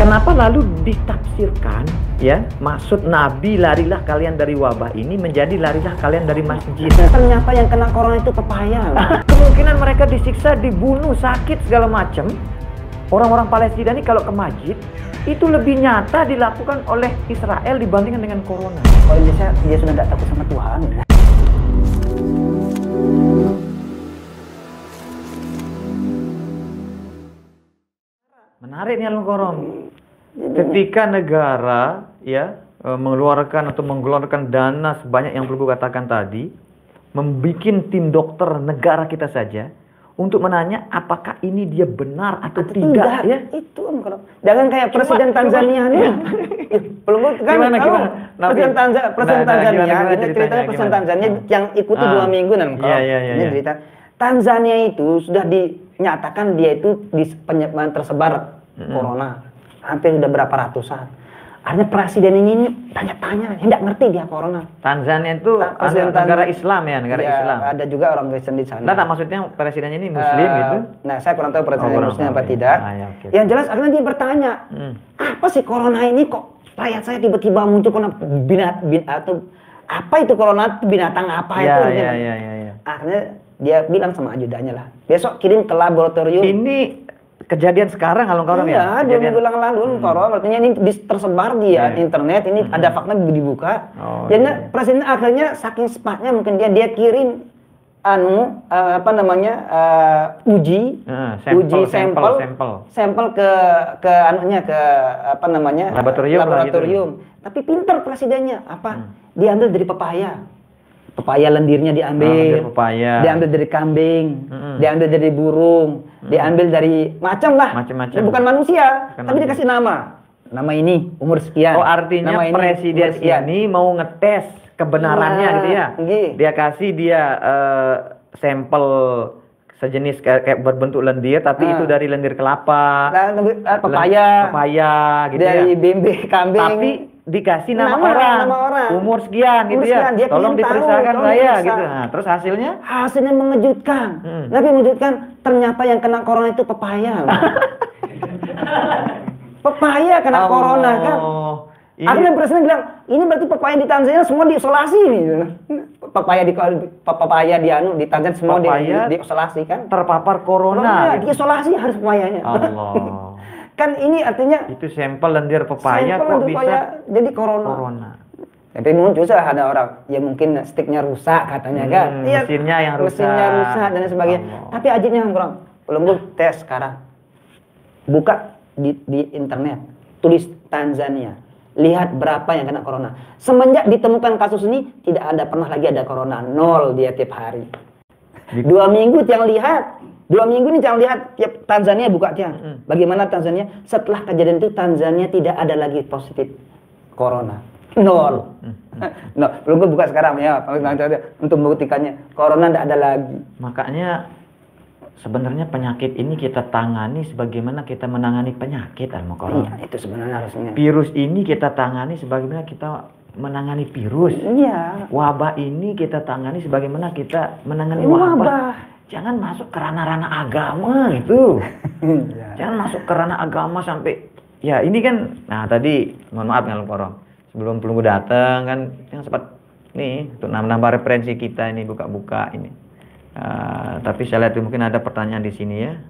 Kenapa lalu ditafsirkan ya, maksud Nabi larilah kalian dari wabah ini menjadi larilah kalian dari masjid? Ternyata yang kena corona itu pepaya. Kemungkinan mereka disiksa, dibunuh, sakit segala macam. Orang-orang Palestina ini kalau ke masjid itu lebih nyata dilakukan oleh Israel dibandingkan dengan corona. Kalau Indonesia dia sudah tidak takut sama Tuhan. Menarik nih Al-Mukarram. Ketika negara ya mengeluarkan atau menggelontorkan dana sebanyak yang perlu katakan tadi, membuat tim dokter negara kita saja untuk menanya apakah ini dia benar atau tidak ya. Itu jangan kayak presiden Tanzania nih. Belum kan presiden Tanzania ini ceritanya presiden Tanzania yang ikuti 2 minggu ini cerita Tanzania itu sudah dinyatakan dia itu di penyebaran tersebar corona hampir udah berapa ratusan. Artinya presiden ini tanya-tanya, tidak ngerti dia corona. Tanzania itu negara Islam ya, negara Islam. Ada juga orang Kristen di sana. Nah, maksudnya presidennya ini Muslim gitu? Nah, saya kurang tahu presidennya Muslim apa tidak. Yang jelas akhirnya dia bertanya, apa sih corona ini kok rakyat saya tiba-tiba muncul corona atau apa itu corona binatang apa itu? Akhirnya dia bilang sama ajudannya lah, besok kirim ke laboratorium. Ini kejadian sekarang Al-Mukarram ya? Iya, 2 minggu lalu artinya ini tersebar di internet, ini ada fakta dibuka. Jadi presiden akhirnya saking sepatnya mungkin dia kirim uji sampel ke laboratorium. Tapi pintar presidennya diambil dari pepaya lendirnya diambil, diambil dari kambing, diambil dari burung, diambil dari macam-macam. Bukan manusia, tapi dikasih nama ini umur sekian. Oh, artinya presiden ini mau ngetes kebenarannya gitu ya. Dia kasih sampel sejenis kayak berbentuk lendir, tapi itu dari lendir kelapa, pepaya gitu dari bimbe kambing. Tapi dikasih nama orang, umur sekian gitu ya. Tolong diperiksakan saya gitu. Nah, terus hasilnya mengejutkan. Tapi mengejutkan ternyata yang kena corona itu pepaya. Pepaya kena corona kan. Akhirnya presiden bilang, ini berarti pepaya di Tanzania semua diisolasi nih. Pepaya di Tanzania semua diisolasi kan. Terpapar corona. Diisolasi harus pepayanya. Allah. Kan ini artinya itu sampel lendir pepaya kok bisa jadi corona. Tapi muncul ada orang ya mungkin sticknya rusak katanya kan. Mesinnya yang rusak dan sebagainya. Tapi ajibnya kurang. Belum tes sekarang. Buka di internet, tulis Tanzania. Lihat berapa yang kena corona. Semenjak ditemukan kasus ini tidak pernah lagi ada corona, 0 dia tiap hari. 2 minggu yang lihat. 2 minggu ini jangan lihat tiap Tanzania buka dia. Bagaimana Tanzania? Setelah kejadian itu Tanzania tidak ada lagi positif corona. 0. Belum buka sekarang ya untuk membuktikannya. Corona tidak ada lagi. Makanya sebenarnya penyakit ini kita tangani sebagaimana kita menangani penyakit Al-Mukarram. Iya, itu sebenarnya harusnya. Virus ini kita tangani sebagaimana kita menangani virus. Iya. Wabah ini kita tangani sebagaimana kita menangani wabah. Jangan masuk ke ranah-ranah agama itu. Jangan masuk ke ranah agama sampai ya ini kan. Nah tadi mohon maaf Al-Mukarram, sebelum pelunggu datang kan yang sempat nih untuk nambah referensi kita ini buka-buka ini. Tapi saya lihat mungkin ada pertanyaan di sini ya.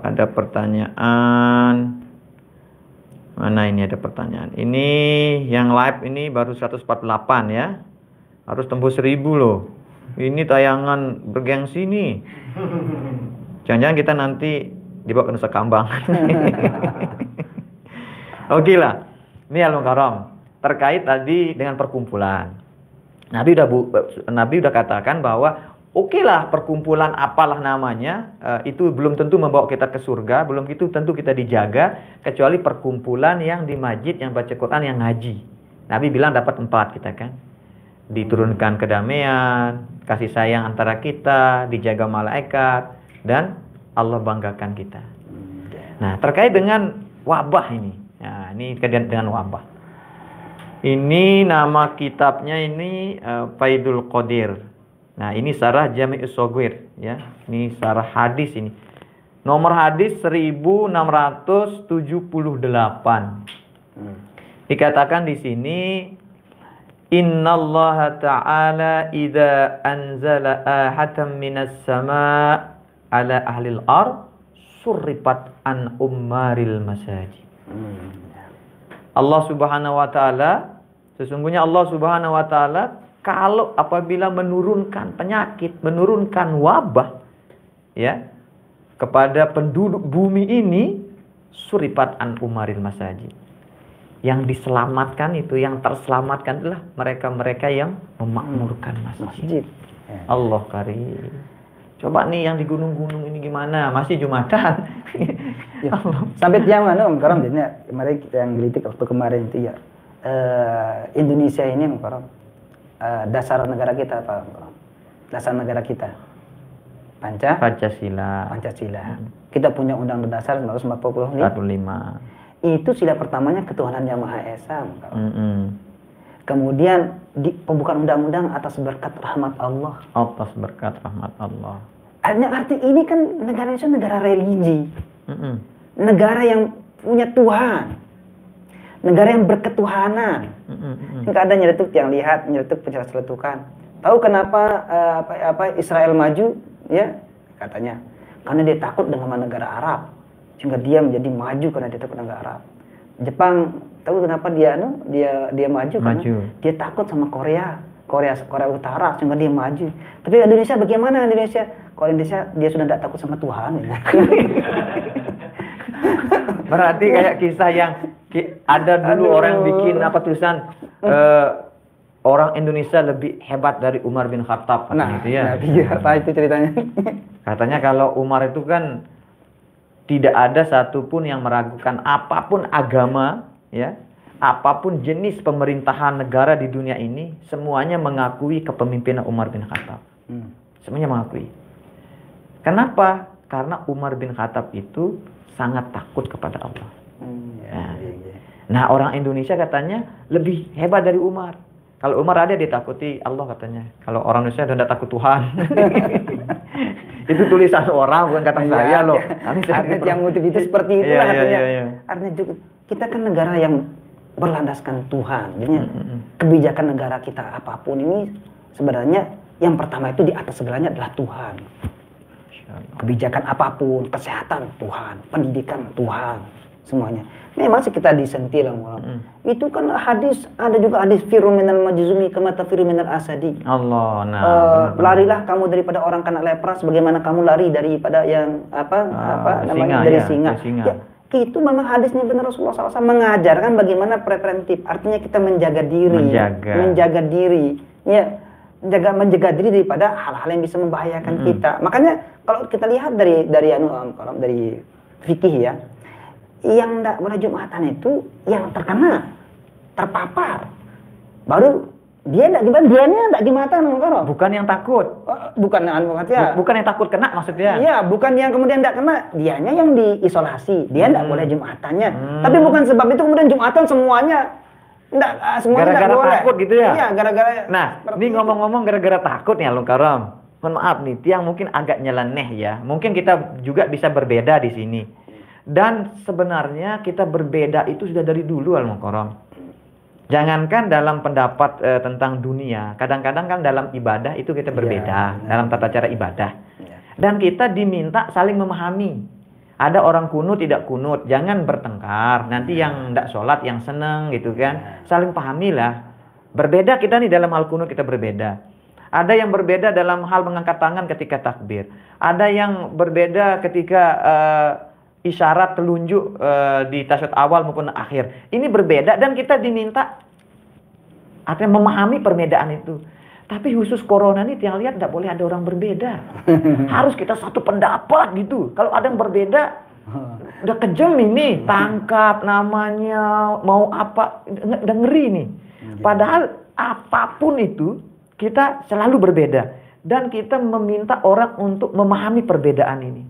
Ada pertanyaan. Mana ini ada pertanyaan. Ini yang live ini baru 148 ya. Harus tembus 1000 loh. Ini tayangan bergengsi nih. Jangan-jangan kita nanti dibawa ke Nusa Kambangan. Oke lah. Ini Al-Mukarram terkait tadi dengan perkumpulan. Nabi udah katakan bahwa oke lah perkumpulan apalah namanya, itu belum tentu membawa kita ke surga, belum itu tentu kita dijaga, kecuali perkumpulan yang di masjid, yang baca Quran, yang ngaji. Nabi bilang dapat 4 kita kan. Diturunkan kedamaian, kasih sayang antara kita, dijaga malaikat, dan Allah banggakan kita. Nah, terkait dengan wabah ini. Nah, ini kejadian dengan wabah. Ini nama kitabnya ini Faidul Qadir. Nah, ini Syarah Jami'us Shaghir ya. Ini syarah hadis ini. Nomor hadis 1678. Dikatakan di sini, Innallaha ta'ala idza anzala ahatan minas sama' ala ahlil ard surripat an ummaril masajid. Allah Subhanahu wa taala, sesungguhnya Allah Subhanahu wa taala kalau apabila menurunkan penyakit, menurunkan wabah ya kepada penduduk bumi ini, suripat an umaril masajid. Yang diselamatkan itu, yang terselamatkan adalah mereka-mereka yang memakmurkan masjid. Allah karim. Coba nih yang di gunung-gunung ini gimana? Masih Jumatan. Ya. Sampai tiang mana Om Karam, jadinya mari kita yang gelitik waktu kemarin itu ya. Indonesia ini Om Karam, dasar negara kita apa Om Karam? Dasar negara kita Pancasila. Kita punya Undang-Undang Dasar 1945. Itu sila pertamanya ketuhanan Yang Maha Esa. Kemudian pembukaan undang-undang atas berkat rahmat Allah. Arti ini kan negara Indonesia negara religi. Negara yang punya Tuhan. Negara yang berketuhanan. Enggak ada nyeletuk yang lihat, nyeletuk penjara seletukan. Tahu kenapa Israel maju? Ya, katanya karena dia takut dengan negara Arab. Sehingga dia menjadi maju karena dia takut dengan Arab. Jepang, tahu kenapa dia maju? Karena dia takut sama Korea Utara, sehingga dia maju. Tapi Indonesia bagaimana Indonesia? Kalau Indonesia dia sudah tidak takut sama Tuhan. Ya. Berarti kayak kisah yang ada dulu orang bikin tulisan orang Indonesia lebih hebat dari Umar bin Khattab. Nah, gitu ya. Apa itu ceritanya? Katanya kalau Umar itu kan tidak ada satupun yang meragukan apapun agama, ya, apapun jenis pemerintahan negara di dunia ini, semuanya mengakui kepemimpinan Umar bin Khattab. Semuanya mengakui. Kenapa? Karena Umar bin Khattab itu sangat takut kepada Allah. Nah, orang Indonesia katanya lebih hebat dari Umar. Kalau Umar ada ditakuti Allah katanya. Kalau orang Indonesia tidak takut Tuhan. Itu tulisan orang, bukan kata saya loh. Artinya yang motif itu seperti itulah artinya. Artinya juga kita kan negara yang berlandaskan Tuhan. Jadi kebijakan negara kita apapun ini sebenarnya yang pertama itu di atas segalanya adalah Tuhan. Kebijakan apapun, kesehatan Tuhan, pendidikan Tuhan, semuanya. Memang sih kita disentil lah. Itu kan hadis, ada juga hadis firu minal majzumi kama tafiru minal asadi. Allah. Larilah kamu daripada orang kena lepra sebagaimana kamu lari daripada yang singa. Ya, itu memang hadisnya benar. Rasulullah SAW mengajarkan bagaimana preventif. Artinya kita menjaga diri. Ya, menjaga diri daripada hal-hal yang bisa membahayakan kita. Makanya kalau kita lihat dari fikih ya, yang tidak boleh Jumatan itu yang terpapar. Baru dia tidak Jumatan. Bukan yang takut. Bukan yang takut kena maksudnya. Iya, bukan yang kemudian tidak kena. Dianya yang diisolasi. Dia tidak boleh Jumatannya. Tapi bukan sebab itu kemudian Jumatan semuanya gara-gara takut gitu ya? Iya, gara-gara. Nah, ini ngomong-ngomong gara-gara takut ya Long Karam. Mohon maaf nih, tiang mungkin agak nyeleneh ya. Mungkin kita juga bisa berbeda di sini. Dan sebenarnya kita berbeda itu sudah dari dulu Al-Mukarram. Jangankan dalam pendapat tentang dunia, kadang-kadang kan dalam ibadah itu kita berbeda, dalam tata cara ibadah. Dan kita diminta saling memahami. Ada orang kunut tidak kunut, jangan bertengkar. Nanti yang tidak sholat, yang seneng gitu kan. Saling pahamilah. Berbeda kita nih dalam hal kunut kita berbeda. Ada yang berbeda dalam hal mengangkat tangan ketika takbir. Ada yang berbeda ketika isyarat telunjuk di tasyahud awal maupun akhir. Ini berbeda dan kita diminta artinya memahami perbedaan itu. Tapi khusus corona ini yang lihat tidak boleh ada orang berbeda. Harus kita satu pendapat gitu. Kalau ada yang berbeda udah kejam ini, tangkap namanya, mau apa, udah ngeri nih. Padahal apapun itu kita selalu berbeda dan kita meminta orang untuk memahami perbedaan ini.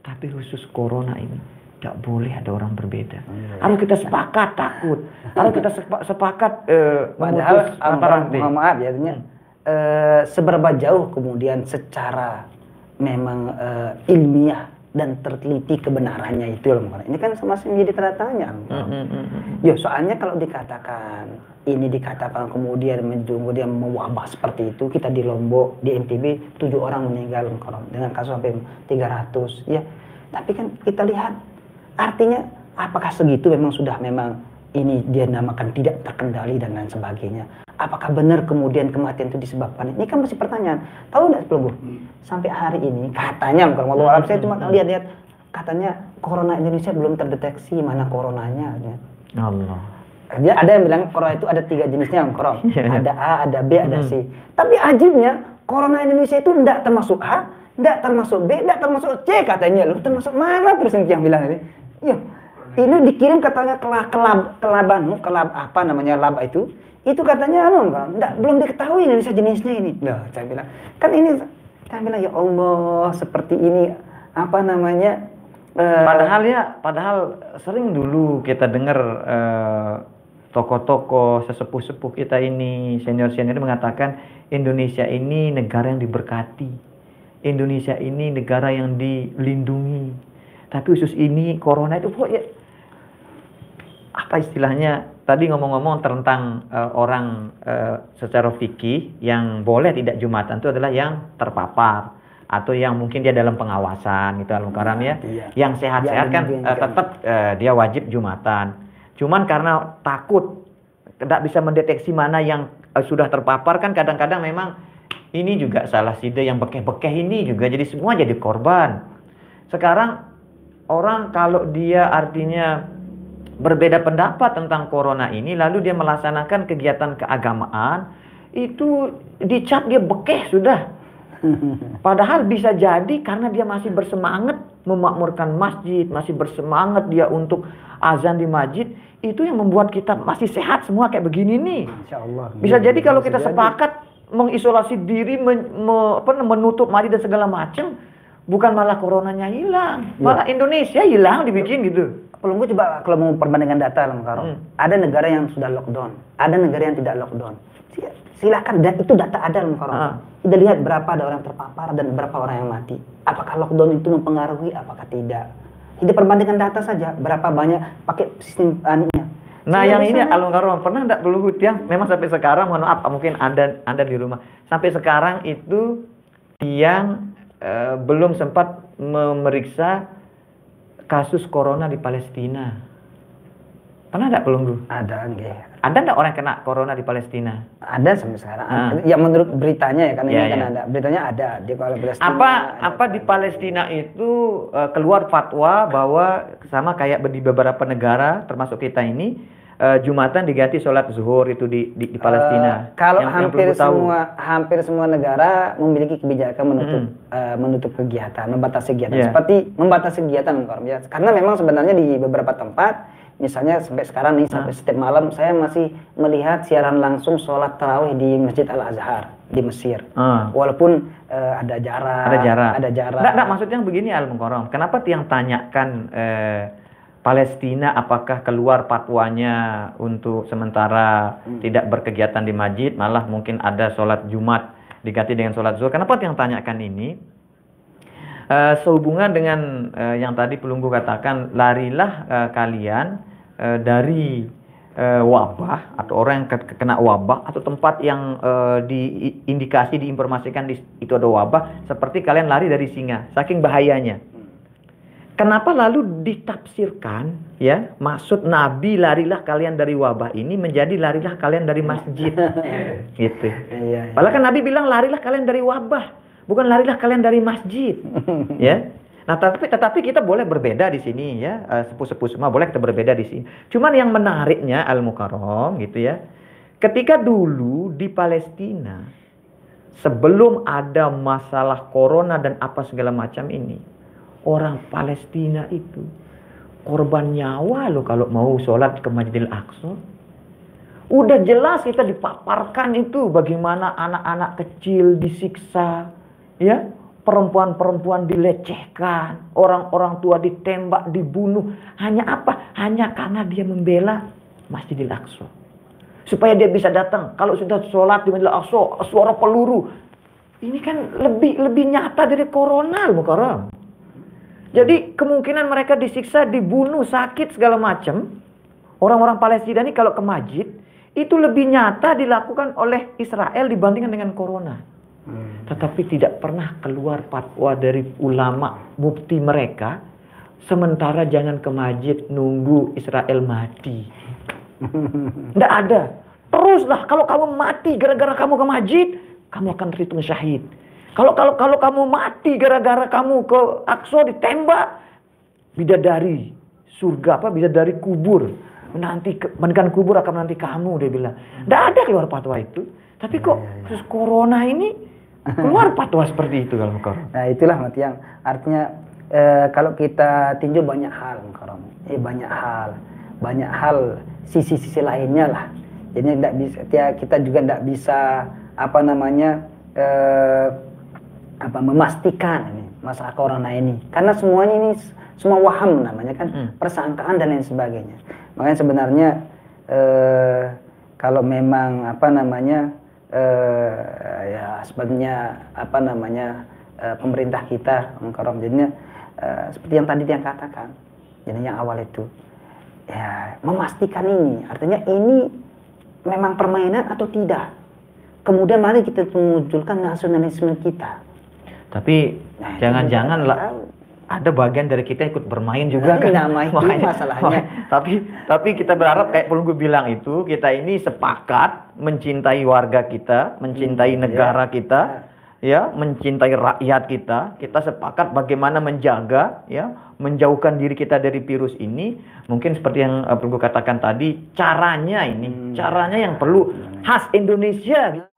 Tapi khusus corona ini tidak boleh ada orang berbeda. Harus kita sepakat takut. Harus kita sepakat memutus mata rantai. Maaf ya, seberapa jauh kemudian secara memang ilmiah dan terteliti kebenarannya itu loh. Ini kan masih menjadi tanda tanya. Ya soalnya kalau dikatakan kemudian mewabah seperti itu, kita di Lombok, di NTB 7 orang meninggal dengan kasus sampai 300 ya. Tapi kan kita lihat artinya apakah segitu memang ini dia namakan tidak terkendali dan lain sebagainya. Apakah benar kemudian kematian itu disebabkan? Ini kan masih pertanyaan. Tahu nggak Pelunggu? Sampai hari ini katanya, saya cuma lihat-lihat, katanya corona Indonesia belum terdeteksi mana coronanya. Allah. Ada yang bilang corona itu ada 3 jenisnya, ada A, ada B, ada C. Tapi ajibnya corona Indonesia itu tidak termasuk A, tidak termasuk B, tidak termasuk C katanya. Lu termasuk mana terus yang bilang ini? Ya, ini dikirim katanya ke lab apa namanya lab itu katanya belum diketahui Indonesia jenisnya ini. Nah, saya bilang kan ini, saya bilang ya Allah seperti ini apa namanya? Padahal sering dulu kita dengar tokoh-tokoh sesepuh-sepuh kita ini, senior-senior mengatakan Indonesia ini negara yang diberkati, Indonesia ini negara yang dilindungi. Tapi khusus ini corona itu pokoknya apa istilahnya? Tadi ngomong-ngomong tentang orang secara fikih yang boleh tidak Jumatan itu adalah yang terpapar atau yang mungkin dia dalam pengawasan gitu Al-Mukarram ya. Yang sehat-sehat kan tetap dia wajib Jumatan. Cuman karena takut tidak bisa mendeteksi mana yang sudah terpapar kan kadang-kadang memang ini juga salah sida yang bekeh-bekeh ini juga jadi semua jadi korban. Sekarang orang kalau dia artinya berbeda pendapat tentang corona ini, lalu dia melaksanakan kegiatan keagamaan, itu dicap dia bekeh sudah. Padahal bisa jadi karena dia masih bersemangat memakmurkan masjid, masih bersemangat dia untuk azan di masjid, itu yang membuat kita masih sehat semua kayak begini nih. Insya Allah. Bisa jadi kalau kita sepakat mengisolasi diri, menutup masjid dan segala macam, bukan malah coronanya hilang, malah Indonesia hilang dibikin gitu. Pelunggu coba kalau mau perbandingan data ada negara yang sudah lockdown, ada negara yang tidak lockdown. Silakan, dan itu data ada Kita lihat berapa ada orang terpapar dan berapa orang yang mati. Apakah lockdown itu mempengaruhi? Apakah tidak? Kita perbandingan data saja, berapa banyak pakai sistem anunya. Nah, yang ini Al-Mukarram pernah enggak Luhut yang memang sampai sekarang, mohon maaf mungkin Anda di rumah, sampai sekarang itu yang belum sempat memeriksa kasus corona di Palestina. Pernah enggak Pelunggu? Ada nggih. Ada enggak orang kena corona di Palestina? Ada sampai sekarang. Ya menurut beritanya ya kan ini kan ada. Beritanya ada di Palestina. Apa di Palestina itu keluar fatwa bahwa sama kayak di beberapa negara termasuk kita ini Jumatan diganti sholat zuhur itu di Palestina. Kalau hampir semua negara memiliki kebijakan menutup kegiatan, membatasi kegiatan. Seperti membatasi kegiatan ya. Karena memang sebenarnya di beberapa tempat, misalnya sampai sekarang nih sampai setiap malam saya masih melihat siaran langsung sholat tarawih di Masjid Al-Azhar di Mesir. Walaupun ada jarak. Nggak, maksudnya begini Al-Mukarram. Kenapa yang tanyakan Palestina apakah keluar fatwanya untuk sementara tidak berkegiatan di masjid, malah mungkin ada sholat Jumat diganti dengan sholat zuhur. Kenapa yang tanyakan ini? Sehubungan dengan yang tadi Pelunggu katakan, larilah kalian dari wabah atau orang yang kena wabah atau tempat yang diinformasikan itu ada wabah, seperti kalian lari dari singa, saking bahayanya. Kenapa lalu ditafsirkan ya maksud Nabi larilah kalian dari wabah ini menjadi larilah kalian dari masjid gitu. Padahal kan Nabi bilang larilah kalian dari wabah, bukan larilah kalian dari masjid. Ya. Nah, tetapi kita boleh berbeda di sini ya, sepuh-sepuh semua boleh kita berbeda di sini. Cuman yang menariknya Al-Mukarram gitu ya. Ketika dulu di Palestina sebelum ada masalah corona dan apa segala macam ini, orang Palestina itu korban nyawa loh kalau mau sholat ke Masjidil Aqsa. Udah jelas kita dipaparkan itu bagaimana anak-anak kecil disiksa, ya, perempuan-perempuan dilecehkan, orang-orang tua ditembak, dibunuh. Hanya apa? Hanya karena dia membela Masjidil Aqsa. Supaya dia bisa datang. Kalau sudah sholat di Masjidil Aqsa, suara peluru. Ini kan lebih nyata dari corona, Al-Mukarram. Jadi kemungkinan mereka disiksa, dibunuh, sakit segala macam. Orang-orang Palestina ini kalau ke masjid itu lebih nyata dilakukan oleh Israel dibandingkan dengan corona. Tetapi tidak pernah keluar fatwa dari ulama mufti mereka. Sementara jangan ke masjid nunggu Israel mati. Tidak ada. Teruslah kalau kamu mati gara-gara kamu ke masjid, kamu akan terhitung syahid. Kalau kamu mati gara-gara kamu ke Aqsa ditembak, bidadari surga bidadari kubur menanti kubur akan menanti kamu, dia bilang. Tidak ada keluar fatwa itu. Tapi kok khusus corona ini keluar fatwa seperti itu kalau corona. Nah itulah yang artinya kalau kita tinjau banyak hal, banyak hal sisi-sisi lainnya lah. Jadi tidak bisa, kita juga tidak bisa memastikan ini masalah corona ini, karena semuanya ini semua waham namanya kan, persangkaan dan lain sebagainya. Makanya sebenarnya kalau memang ya sebenarnya pemerintah kita jadinya seperti yang tadi dia katakan, jadi yang awal itu ya memastikan ini, artinya ini memang permainan atau tidak. Kemudian mari kita munculkan nasionalisme kita. Tapi jangan-jangan lah ada bagian dari kita ikut bermain juga kan. Masalahnya. Tapi kita berharap kayak gue bilang itu, kita ini sepakat mencintai warga kita, mencintai negara kita, ya, mencintai rakyat kita. Kita sepakat bagaimana menjaga, ya, menjauhkan diri kita dari virus ini. Mungkin seperti yang gue katakan tadi, caranya yang perlu khas Indonesia.